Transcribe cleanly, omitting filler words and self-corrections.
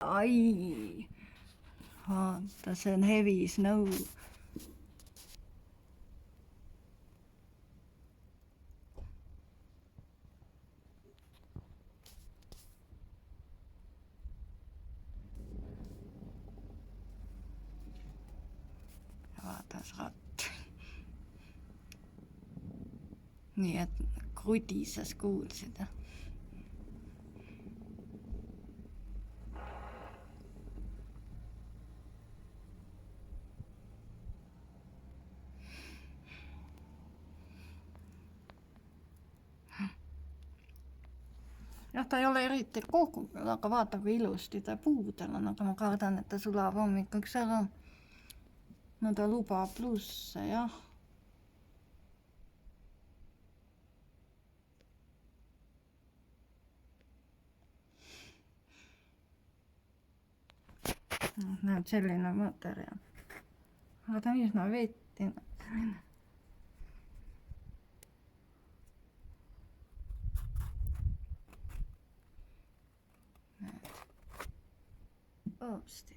Ai, vaata, see on heavy snow. Vaata saat. Nii et krudises kuulsid. Jah, ta ei ole eriti kogu, aga vaata, kui ilusti ta puudel on, aga ma kardan, et ta sulab hommikuks ära. No ta lubab plusse, jah. Näed, selline materjal. Aga ta on üsna vettine. Oopsti.